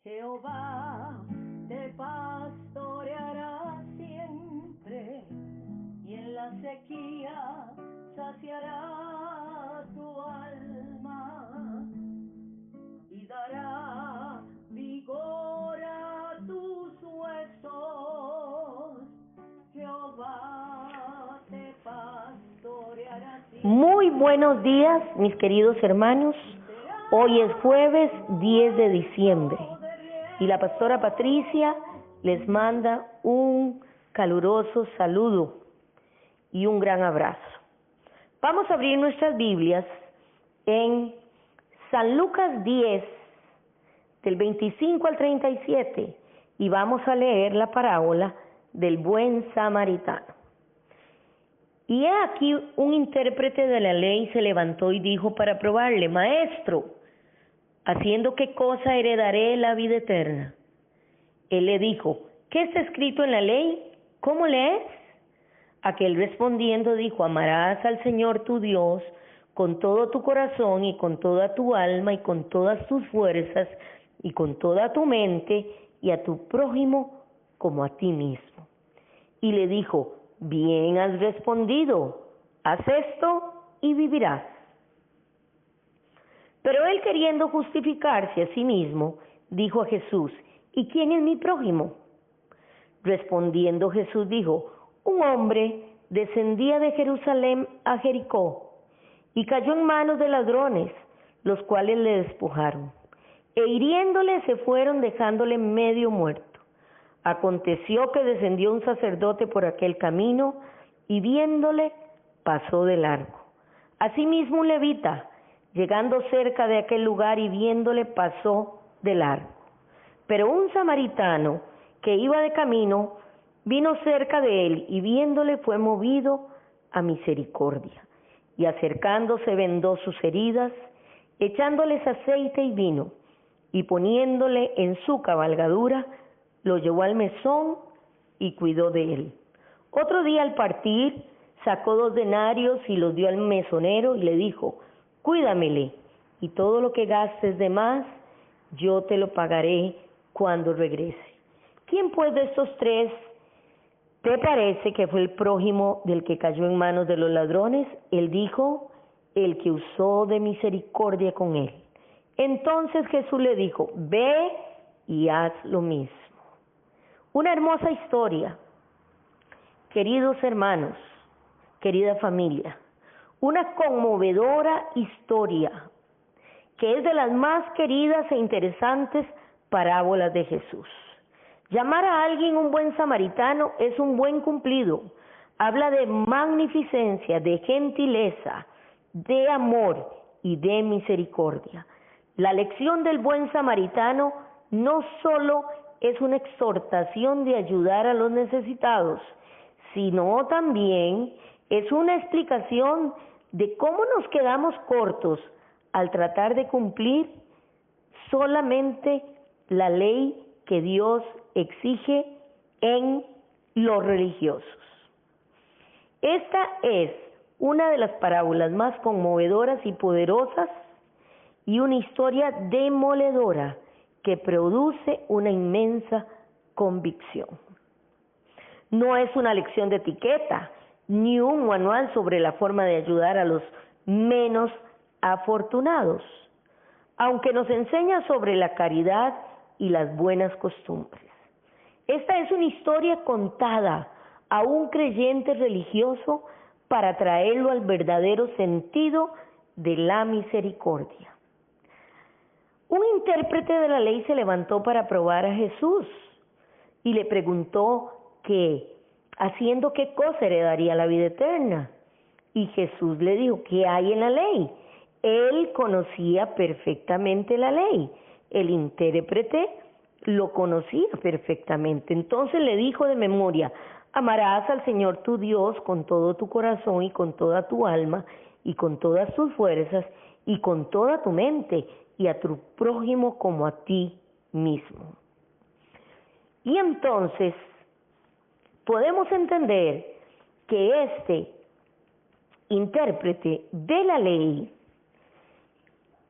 Jehová te pastoreará siempre, y en la sequía saciará tu alma, y dará vigor a tus huesos. Jehová te pastoreará siempre. Muy buenos días, mis queridos hermanos. Hoy es jueves 10 de diciembre y la pastora Patricia les manda un caluroso saludo y un gran abrazo. Vamos a abrir nuestras Biblias en San Lucas 10, del 25 al 37, y vamos a leer la parábola del buen samaritano. Y he aquí un intérprete de la ley se levantó y dijo para probarle: Maestro, ¿haciendo qué cosa heredaré la vida eterna? Él le dijo: ¿qué está escrito en la ley? ¿Cómo lees? Aquel respondiendo dijo: amarás al Señor tu Dios con todo tu corazón y con toda tu alma y con todas tus fuerzas y con toda tu mente, y a tu prójimo como a ti mismo. Y le dijo: bien has respondido, haz esto y vivirás. Pero él, queriendo justificarse a sí mismo, dijo a Jesús: ¿y quién es mi prójimo? Respondiendo Jesús dijo: un hombre descendía de Jerusalén a Jericó y cayó en manos de ladrones, los cuales le despojaron, e hiriéndole se fueron, dejándole medio muerto. Aconteció que descendió un sacerdote por aquel camino, y viéndole, pasó de largo. Asimismo un levita, llegando cerca de aquel lugar y viéndole, pasó de largo. Pero un samaritano que iba de camino, vino cerca de él, y viéndole fue movido a misericordia. Y acercándose vendó sus heridas, echándoles aceite y vino, y poniéndole en su cabalgadura, lo llevó al mesón y cuidó de él. Otro día al partir, sacó 2 denarios y los dio al mesonero y le dijo: cuídamele, y todo lo que gastes de más, yo te lo pagaré cuando regrese. ¿Quién pues de estos 3 te parece que fue el prójimo del que cayó en manos de los ladrones? Él dijo: el que usó de misericordia con él. Entonces Jesús le dijo: ve y haz lo mismo. Una hermosa historia, queridos hermanos, querida familia, una conmovedora historia que es de las más queridas e interesantes parábolas de Jesús. Llamar a alguien un buen samaritano es un buen cumplido. Habla de magnificencia, de gentileza, de amor y de misericordia. La lección del buen samaritano no solo es una exhortación de ayudar a los necesitados, sino también es una explicación de cómo nos quedamos cortos al tratar de cumplir solamente la ley que Dios exige en los religiosos. Esta es una de las parábolas más conmovedoras y poderosas, y una historia demoledora que produce una inmensa convicción. No es una lección de etiqueta, ni un manual sobre la forma de ayudar a los menos afortunados, aunque nos enseña sobre la caridad y las buenas costumbres. Esta es una historia contada a un creyente religioso para traerlo al verdadero sentido de la misericordia. Un intérprete de la ley se levantó para probar a Jesús y le preguntó que, haciendo qué cosa heredaría la vida eterna. Y Jesús le dijo: ¿qué hay en la ley? Él conocía perfectamente la ley. El intérprete lo conocía perfectamente. Entonces le dijo de memoria: amarás al Señor tu Dios con todo tu corazón y con toda tu alma y con todas tus fuerzas y con toda tu mente, y a tu prójimo como a ti mismo. Y entonces podemos entender que este intérprete de la ley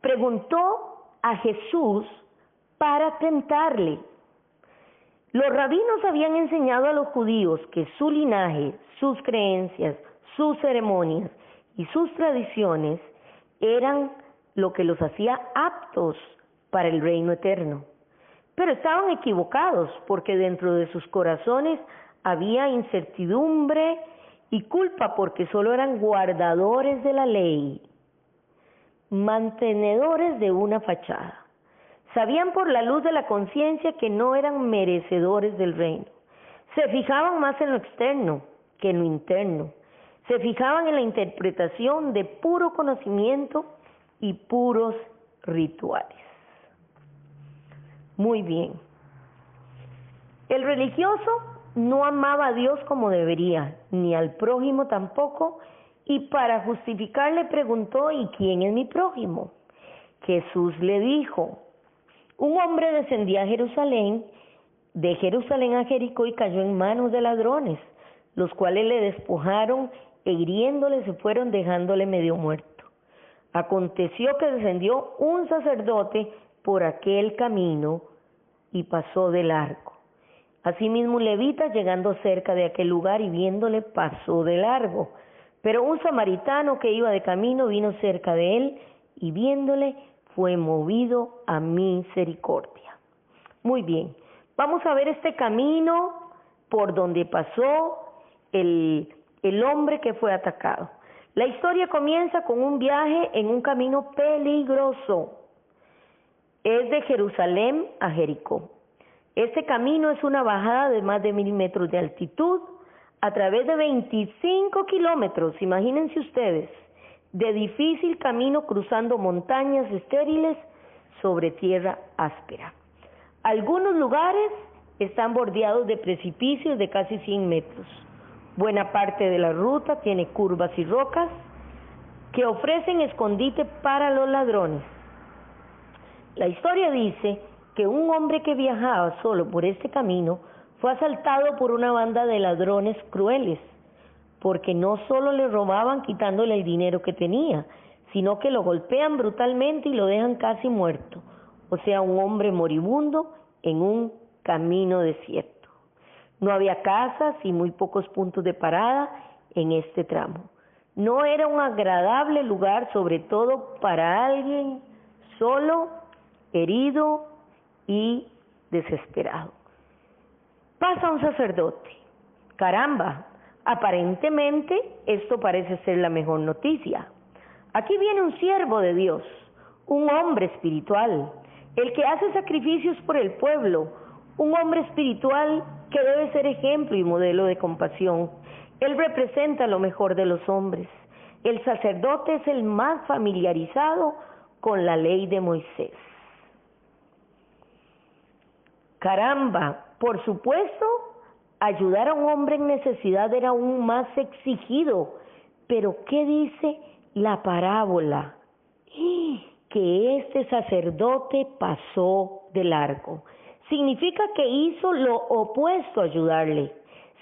preguntó a Jesús para tentarle. Los rabinos habían enseñado a los judíos que su linaje, sus creencias, sus ceremonias y sus tradiciones eran lo que los hacía aptos para el reino eterno. Pero estaban equivocados porque dentro de sus corazones había incertidumbre y culpa porque solo eran guardadores de la ley, mantenedores de una fachada. Sabían por la luz de la conciencia que no eran merecedores del reino. Se fijaban más en lo externo que en lo interno. Se fijaban en la interpretación de puro conocimiento y puros rituales. Muy bien. El religioso no amaba a Dios como debería, ni al prójimo tampoco, y para justificar le preguntó: ¿y quién es mi prójimo? Jesús le dijo: un hombre descendía a Jerusalén, de Jerusalén a Jericó, y cayó en manos de ladrones, los cuales le despojaron e hiriéndole se fueron dejándole medio muerto. Aconteció que descendió un sacerdote por aquel camino y pasó de largo. Asimismo un levita, llegando cerca de aquel lugar y viéndole, pasó de largo. Pero un samaritano que iba de camino vino cerca de él y viéndole fue movido a misericordia. Muy bien, vamos a ver este camino por donde pasó el hombre que fue atacado. La historia comienza con un viaje en un camino peligroso. Es de Jerusalén a Jericó. Este camino es una bajada de más de 1000 metros de altitud a través de 25 kilómetros, imagínense ustedes, de difícil camino cruzando montañas estériles sobre tierra áspera. Algunos lugares están bordeados de precipicios de casi 100 metros. Buena parte de la ruta tiene curvas y rocas que ofrecen escondite para los ladrones. La historia dice que un hombre que viajaba solo por este camino fue asaltado por una banda de ladrones crueles, porque no solo le robaban quitándole el dinero que tenía, sino que lo golpean brutalmente y lo dejan casi muerto, o sea, un hombre moribundo en un camino desierto. No había casas y muy pocos puntos de parada en este tramo. No era un agradable lugar, sobre todo para alguien solo, herido y desesperado. Pasa un sacerdote. Caramba, aparentemente esto parece ser la mejor noticia. Aquí viene un siervo de Dios, un hombre espiritual, el que hace sacrificios por el pueblo, un hombre espiritual que debe ser ejemplo y modelo de compasión. Él representa lo mejor de los hombres. El sacerdote es el más familiarizado con la ley de Moisés. Caramba, por supuesto, ayudar a un hombre en necesidad era aún más exigido. Pero ¿qué dice la parábola? Que este sacerdote pasó de largo. Significa que hizo lo opuesto a ayudarle.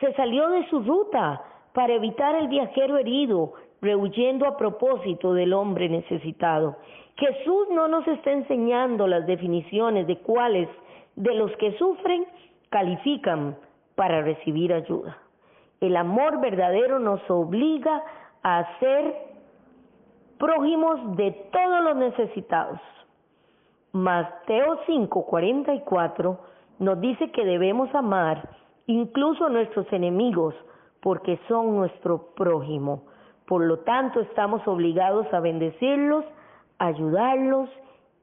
Se salió de su ruta para evitar el viajero herido, rehuyendo a propósito del hombre necesitado. Jesús no nos está enseñando las definiciones de cuáles de los que sufren califican para recibir ayuda. El amor verdadero nos obliga a ser prójimos de todos los necesitados. Mateo 5:44 nos dice que debemos amar incluso a nuestros enemigos porque son nuestro prójimo. Por lo tanto, estamos obligados a bendecirlos, a ayudarlos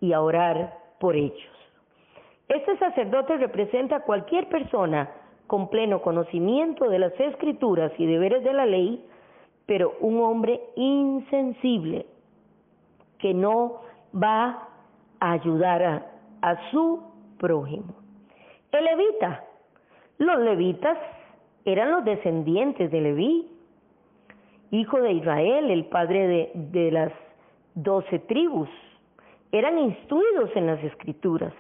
y a orar por ellos. Este sacerdote representa a cualquier persona con pleno conocimiento de las escrituras y deberes de la ley, pero un hombre insensible que no va a ayudar a su prójimo. El levita. Los levitas eran los descendientes de Leví, hijo de Israel, el padre de las 12 tribus. Eran instruidos en las escrituras.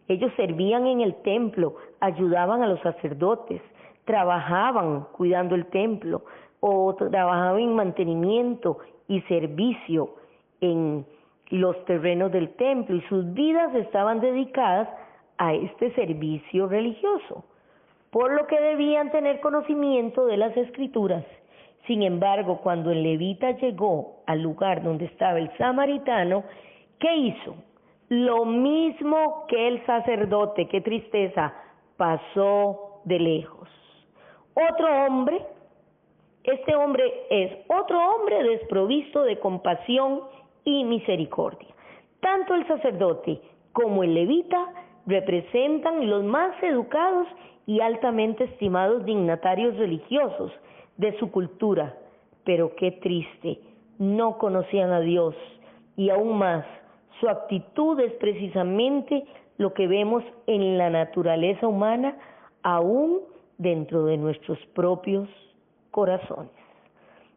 Ellos servían en el templo, ayudaban a los sacerdotes, trabajaban cuidando el templo o trabajaban en mantenimiento y servicio en los terrenos del templo, y sus vidas estaban dedicadas a este servicio religioso, por lo que debían tener conocimiento de las Escrituras. Sin embargo, cuando el levita llegó al lugar donde estaba el samaritano, ¿qué hizo? Lo mismo que el sacerdote, qué tristeza, pasó de lejos. Otro hombre, este hombre es otro hombre desprovisto de compasión y misericordia. Tanto el sacerdote como el levita representan los más educados y altamente estimados dignatarios religiosos de su cultura, pero qué triste, no conocían a Dios y aún más, su actitud es precisamente lo que vemos en la naturaleza humana, aún dentro de nuestros propios corazones.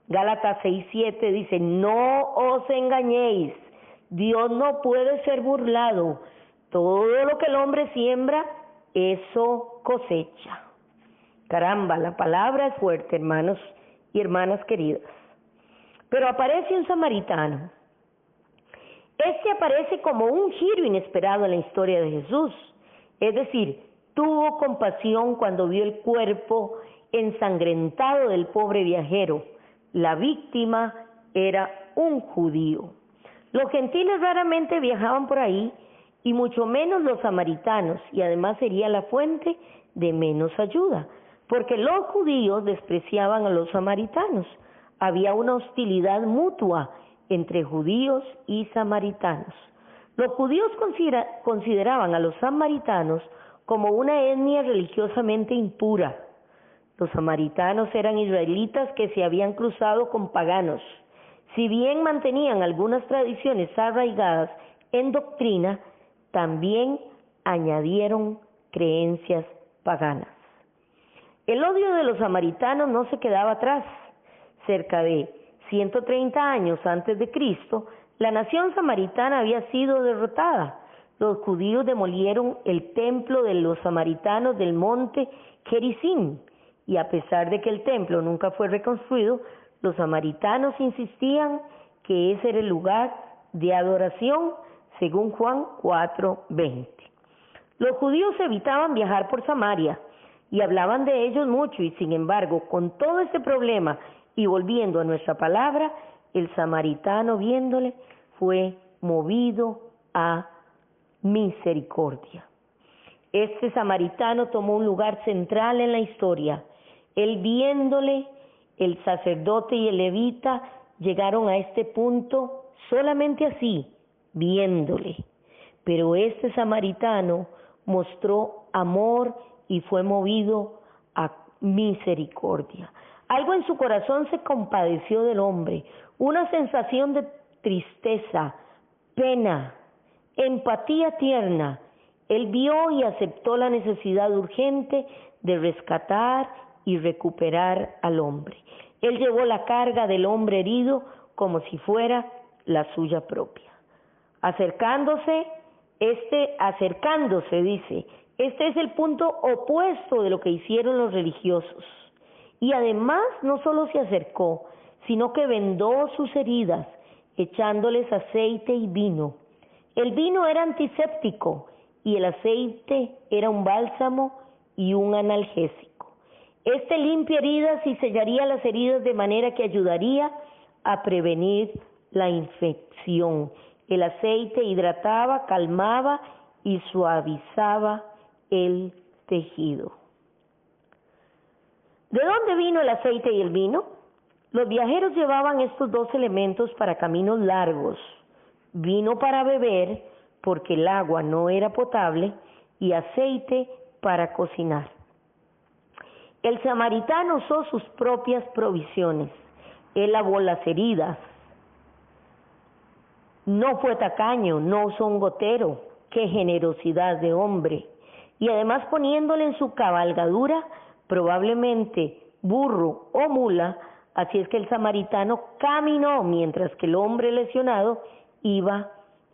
Gálatas 6:7 dice, no os engañéis, Dios no puede ser burlado, todo lo que el hombre siembra, eso cosecha. Caramba, la palabra es fuerte, hermanos y hermanas queridas. Pero aparece un samaritano. Este aparece como un giro inesperado en la historia de Jesús. Es decir, tuvo compasión cuando vio el cuerpo ensangrentado del pobre viajero. La víctima era un judío. Los gentiles raramente viajaban por ahí, y mucho menos los samaritanos, y además sería la fuente de menos ayuda, porque los judíos despreciaban a los samaritanos. Había una hostilidad mutua entre judíos y samaritanos. Los judíos consideraban a los samaritanos como una etnia religiosamente impura. Los samaritanos eran israelitas que se habían cruzado con paganos. Si bien mantenían algunas tradiciones arraigadas en doctrina, también añadieron creencias paganas. El odio de los samaritanos no se quedaba atrás. Cerca de 130 años antes de Cristo, la nación samaritana había sido derrotada. Los judíos demolieron el templo de los samaritanos del monte Gerizim, y a pesar de que el templo nunca fue reconstruido, los samaritanos insistían que ese era el lugar de adoración, según Juan 4:20. Los judíos evitaban viajar por Samaria y hablaban de ellos mucho, y sin embargo, con todo este problema y volviendo a nuestra palabra, el samaritano viéndole fue movido a misericordia. Este samaritano tomó un lugar central en la historia. Él viéndole, el sacerdote y el levita llegaron a este punto solamente así, viéndole. Pero este samaritano mostró amor y fue movido a misericordia. Algo en su corazón se compadeció del hombre, una sensación de tristeza, pena, empatía tierna. Él vio y aceptó la necesidad urgente de rescatar y recuperar al hombre. Él llevó la carga del hombre herido como si fuera la suya propia. Acercándose, dice, este es el punto opuesto de lo que hicieron los religiosos. Y además no solo se acercó, sino que vendó sus heridas, echándoles aceite y vino. El vino era antiséptico y el aceite era un bálsamo y un analgésico. Este limpia heridas y sellaría las heridas de manera que ayudaría a prevenir la infección. El aceite hidrataba, calmaba y suavizaba el tejido. ¿De dónde vino el aceite y el vino? Los viajeros llevaban estos dos elementos para caminos largos: vino para beber, porque el agua no era potable, y aceite para cocinar. El samaritano usó sus propias provisiones. Él lavó las heridas. No fue tacaño, no usó un gotero. ¡Qué generosidad de hombre! Y además, poniéndole en su cabalgadura, probablemente burro o mula, así es que el samaritano caminó mientras que el hombre lesionado iba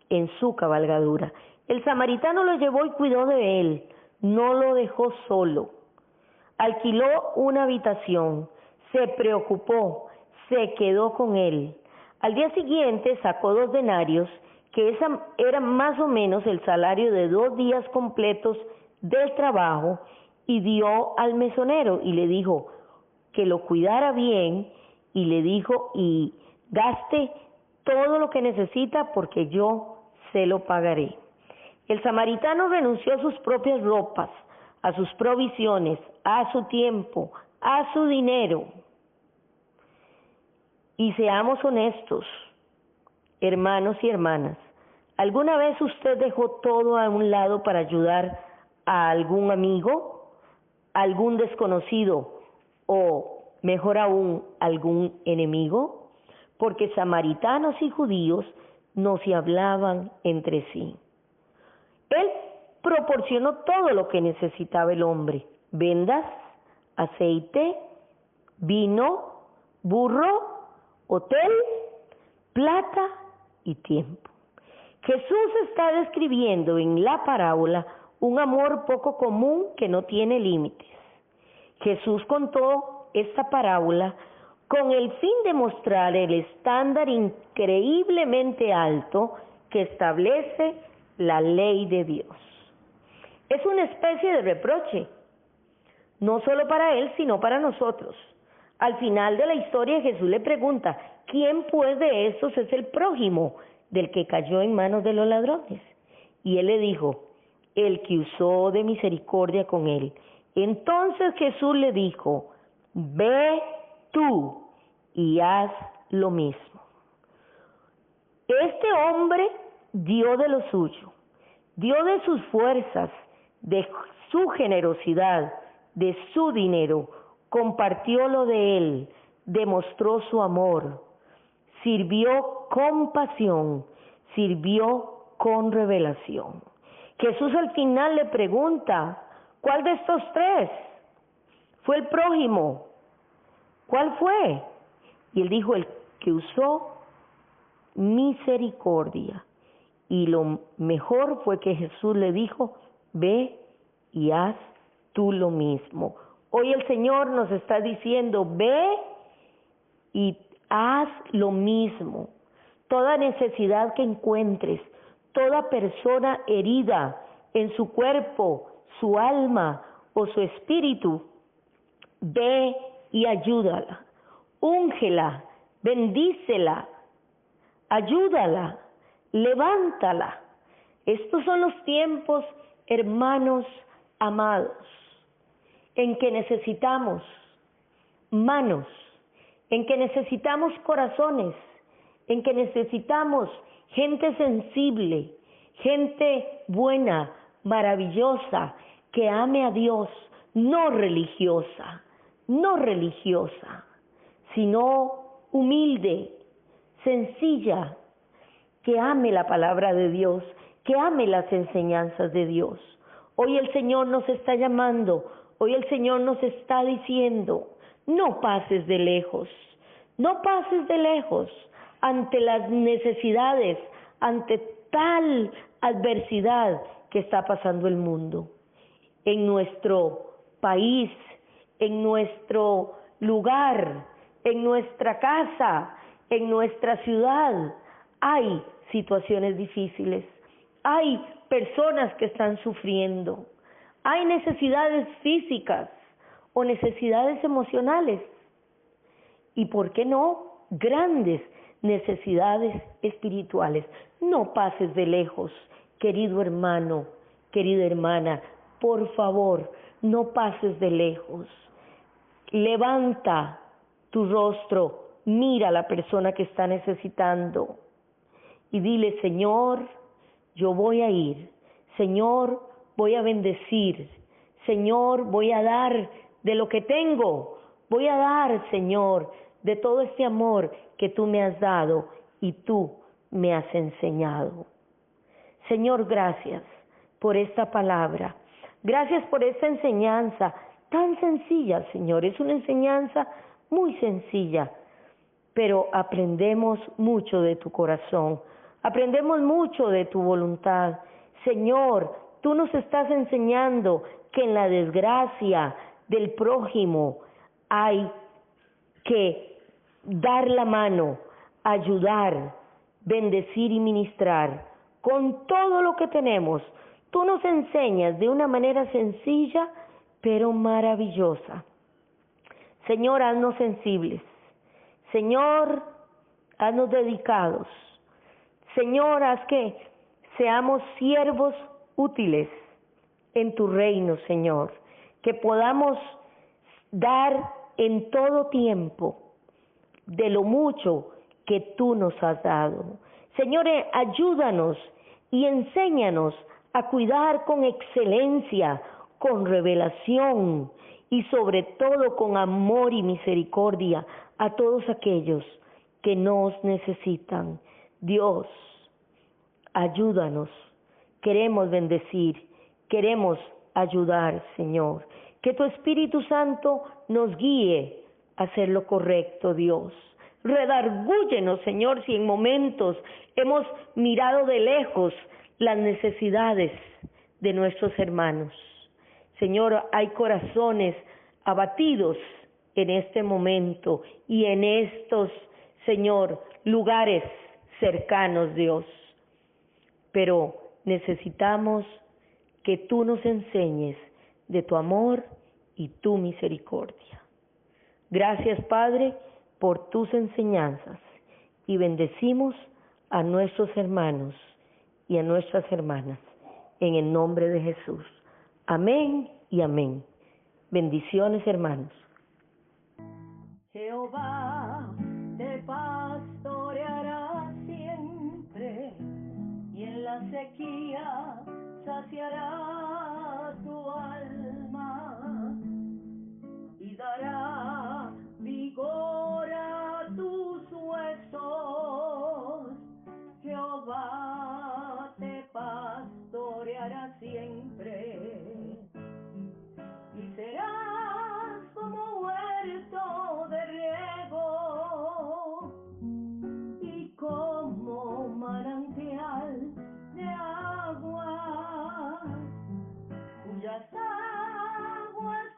en su cabalgadura. El samaritano lo llevó y cuidó de él, no lo dejó solo. Alquiló una habitación, se preocupó, se quedó con él. Al día siguiente sacó 2 denarios que esa era más o menos el salario de 2 días completos del trabajo, y dio al mesonero y le dijo que lo cuidara bien, y le dijo, y gaste todo lo que necesita porque yo se lo pagaré. El samaritano renunció a sus propias ropas, a sus provisiones, a su tiempo, a su dinero. Y seamos honestos, hermanos y hermanas, ¿alguna vez usted dejó todo a un lado para ayudar a algún amigo, algún desconocido o, mejor aún, algún enemigo? Porque samaritanos y judíos no se hablaban entre sí. Él proporcionó todo lo que necesitaba el hombre: vendas, aceite, vino, burro, hotel, plata y tiempo. Jesús está describiendo en la parábola un amor poco común que no tiene límites. Jesús contó esta parábola con el fin de mostrar el estándar increíblemente alto que establece la ley de Dios. Es una especie de reproche, no solo para él, sino para nosotros. Al final de la historia, Jesús le pregunta: ¿quién pues de estos es el prójimo del que cayó en manos de los ladrones? Y él le dijo: el que usó de misericordia con él. Entonces Jesús le dijo: ve tú y haz lo mismo. Este hombre dio de lo suyo, dio de sus fuerzas, de su generosidad, de su dinero, compartió lo de él, demostró su amor, sirvió con pasión, sirvió con revelación. Jesús al final le pregunta: ¿cuál de estos tres fue el prójimo? ¿Cuál fue? Y él dijo: el que usó misericordia. Y lo mejor fue que Jesús le dijo: ve y haz tú lo mismo. Hoy el Señor nos está diciendo: ve y haz lo mismo. Toda necesidad que encuentres, toda persona herida en su cuerpo, su alma o su espíritu, ve y ayúdala, úngela, bendícela, ayúdala, levántala. Estos son los tiempos, hermanos amados, en que necesitamos manos, en que necesitamos corazones, en que necesitamos gente sensible, gente buena, maravillosa, que ame a Dios, no religiosa, sino humilde, sencilla, que ame la palabra de Dios, que ame las enseñanzas de Dios. Hoy el Señor nos está llamando, hoy el Señor nos está diciendo: no pases de lejos, no pases de lejos ante las necesidades, ante tal adversidad que está pasando el mundo. En nuestro país, en nuestro lugar, en nuestra casa, en nuestra ciudad, hay situaciones difíciles, hay personas que están sufriendo, hay necesidades físicas o necesidades emocionales, y ¿por qué no? Grandes necesidades espirituales. No pases de lejos, querido hermano, querida hermana, por favor, no pases de lejos. Levanta tu rostro, mira a la persona que está necesitando y dile: Señor, yo voy a ir, Señor, voy a bendecir, Señor, voy a dar de lo que tengo, voy a dar, Señor, de todo este amor que tú me has dado y tú me has enseñado. Señor, gracias por esta palabra, gracias por esta enseñanza tan sencilla, Señor. Es una enseñanza muy sencilla, pero aprendemos mucho de tu corazón, aprendemos mucho de tu voluntad. Señor, tú nos estás enseñando que en la desgracia del prójimo hay que dar la mano, ayudar, bendecir y ministrar con todo lo que tenemos. Tú nos enseñas de una manera sencilla, pero maravillosa. Señor, haznos sensibles. Señor, haznos dedicados. Señor, haz que seamos siervos útiles en tu reino, Señor. Que podamos dar en todo tiempo de lo mucho que tú nos has dado. Señor, ayúdanos y enséñanos a cuidar con excelencia, con revelación y sobre todo con amor y misericordia a todos aquellos que nos necesitan. Dios, ayúdanos. Queremos bendecir, queremos ayudar, Señor. Que tu Espíritu Santo nos guíe a hacer lo correcto, Dios. Redargúyenos, Señor, si en momentos hemos mirado de lejos las necesidades de nuestros hermanos. Señor, hay corazones abatidos en este momento y en estos, Señor, lugares cercanos, Dios. Pero necesitamos que tú nos enseñes de tu amor y tu misericordia. Gracias, Padre, por tus enseñanzas y bendecimos a nuestros hermanos y a nuestras hermanas en el nombre de Jesús. Amén y amén. Bendiciones, hermanos. Jehová te pastoreará siempre y en la sequía saciará tu alma y dará vigor a tus huesos. Jehová te pastoreará siempre y serás como huerto de riego y como manantial de agua cuyas aguas